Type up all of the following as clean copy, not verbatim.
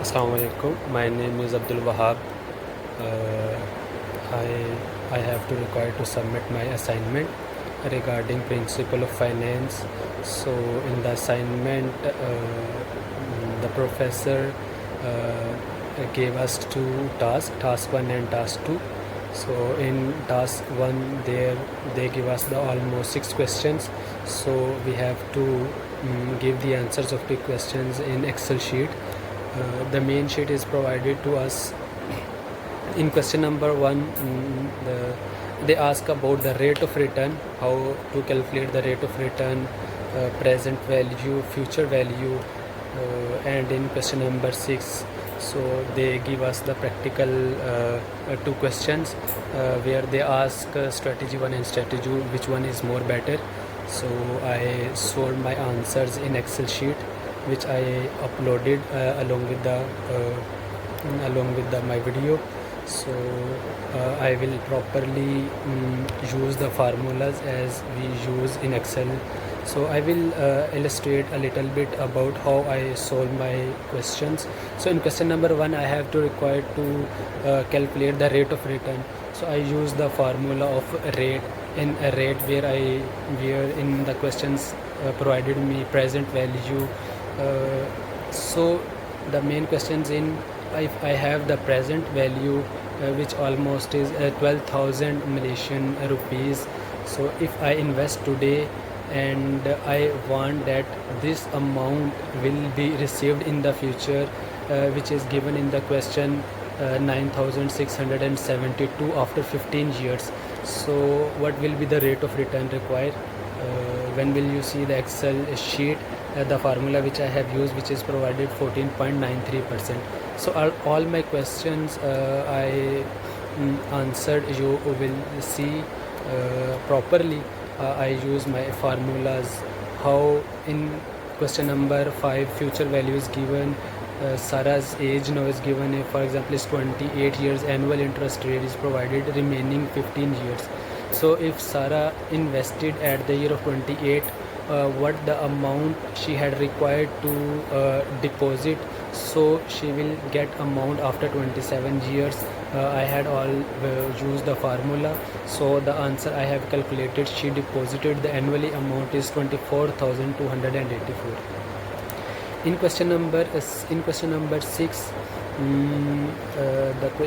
Assalamu alaikum. My name is Abdul Wahab. Uh, I have to require to submit my assignment regarding principle of finance. So in the assignment, the professor gave us two tasks, task 1 and task 2. So in task 1, they give us the almost 6 questions. So we have to give the answers of the questions in Excel sheet. The main sheet is provided to us. In question number 1, they ask about the rate of return, how to calculate the rate of return, present value, future value, and in question number 6, so they give us the practical two questions where they ask strategy 1 and strategy 2, which one is more better. So I solved my answers in Excel sheet, which I uploaded along with my video. So I will properly use the formulas as we use in Excel. So I will illustrate a little bit about how I solve my questions. So in question number 1, I have to require to calculate the rate of return. So I use the formula of rate. In a rate where in the questions provided me present value. So the main questions in, if I have the present value which almost is 12,000 Malaysian rupees. So if I invest today and I want that this amount will be received in the future, which is given in the question 9,672 after 15 years. So what will be the rate of return required? When will you see the Excel sheet? The formula which I have used, which is provided 14.93%. So all my questions I answered, you will see properly. I use my formulas. How in question number 5, future value is given. Sarah's age now is given, for example, is 28 years. Annual interest rate is provided, remaining 15 years. So if Sarah invested at the year of 28, what the amount she had required to deposit, so she will get amount after 27 years. I had all used the formula. So the answer I have calculated, she deposited the annually amount is 24,284. In question number 6,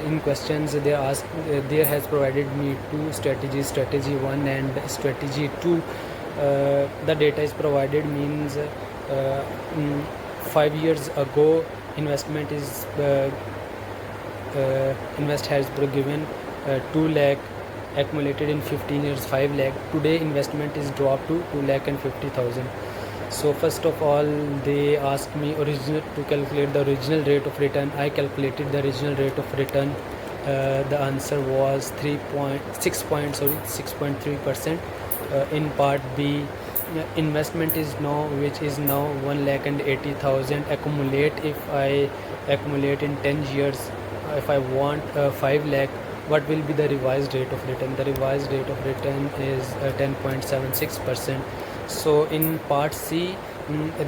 in questions they ask, there has provided me two strategies, strategy 1 and strategy 2. The data is provided means 5 years ago investment is invest has been given 2 lakh, accumulated in 15 years 5 lakh. Today investment is dropped to 2 lakh and 50,000. So first of all, they asked me to calculate the original rate of return. I calculated the original rate of return. The answer was 6.3%. In part B, investment is now, which is now 1,80,000. Accumulate, if I accumulate in 10 years, if I want 5 lakh, what will be the revised rate of return? The revised rate of return is 10.76%. So in part C,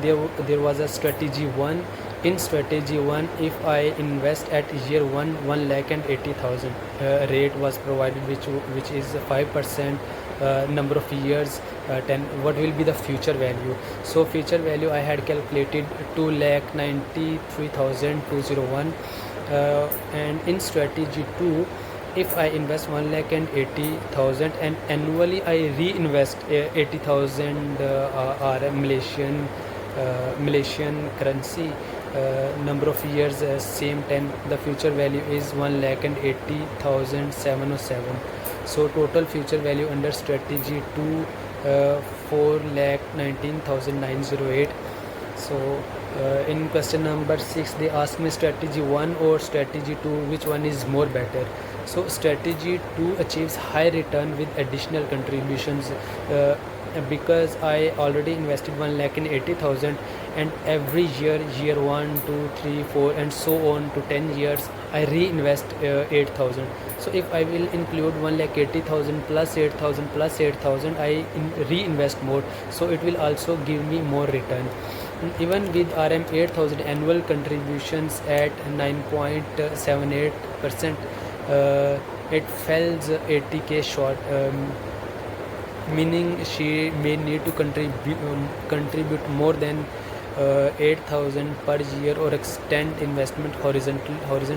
there was a strategy 1. In strategy 1, if I invest at year 1, 1,80,000 rate was provided, which is 5%. Number of years 10. What will be the future value? So future value I had calculated 2,93,201. And in strategy 2, if I invest 1,80,000 and annually I reinvest 80,000 Malaysian currency, number of years same 10, the future value is 1,80,707. So total future value under strategy 2 4,19,908. So in question number 6, they ask me strategy 1 or strategy 2, which one is more better. So strategy 2 achieves high return with additional contributions because I already invested 1,80,000 and every year 1, 2, 3, 4 and so on to 10 years I reinvest 8,000. So if I will include 1,80,000 plus 8,000 plus 8,000, I reinvest more, so it will also give me more return. even with RM 8000 annual contributions at 9.78%, it falls 80k short, meaning she may need to contribute more than 8,000 per year or extend investment horizon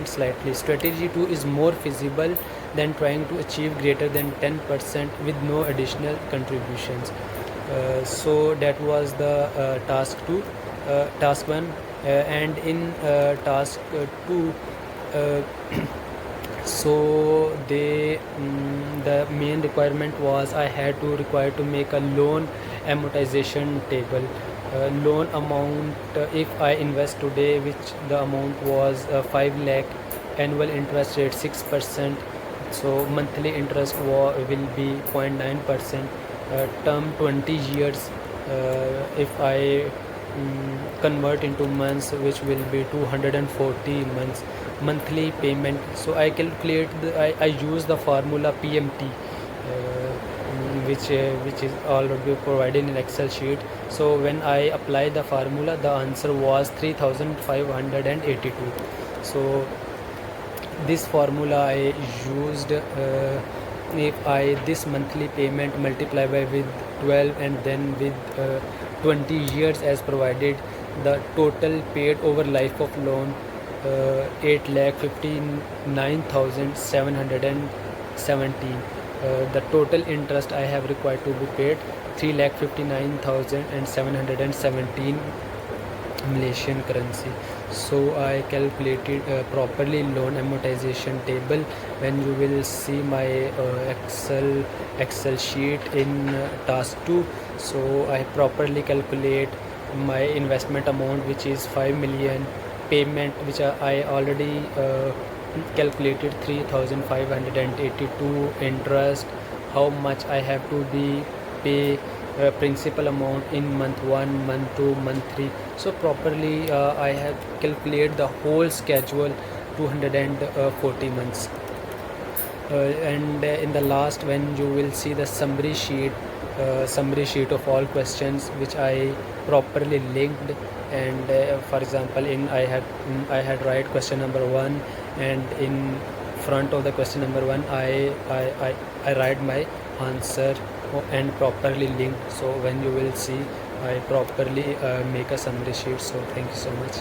slightly. Strategy 2 is more feasible than trying to achieve greater than 10% with no additional contributions. So that was the task 1, and in task 2, so the main requirement was I had to require to make a loan amortization table. Loan amount, if I invest today, which the amount was 5 lakh, annual interest rate 6%, so monthly interest will be 0.9%, term 20 years, if I convert into months, which will be 240 months, monthly payment. So I calculate I use the formula PMT, which is already provided in Excel sheet. So when I apply the formula, the answer was 3582. So this formula I used, if I this monthly payment multiply by with 12 and then with 20 years as provided, the total paid over life of loan 8,59,717. The total interest I have required to be paid 3,59,717 Malaysian currency. So I calculated properly loan amortization table. When you will see my Excel sheet in task 2, so I properly calculate my investment amount, which is 5 million, payment which I already calculated 3,582, interest, how much I have to be pay principal amount in month 1, month 2, month 3. So properly I have calculated the whole schedule 240 months. And in the last, when you will see the summary sheet of all questions which I properly linked, and for example I had write question number 1, and in front of the question number 1 I write my answer and properly linked. So when you will see, I properly make a summary sheet. So thank you so much.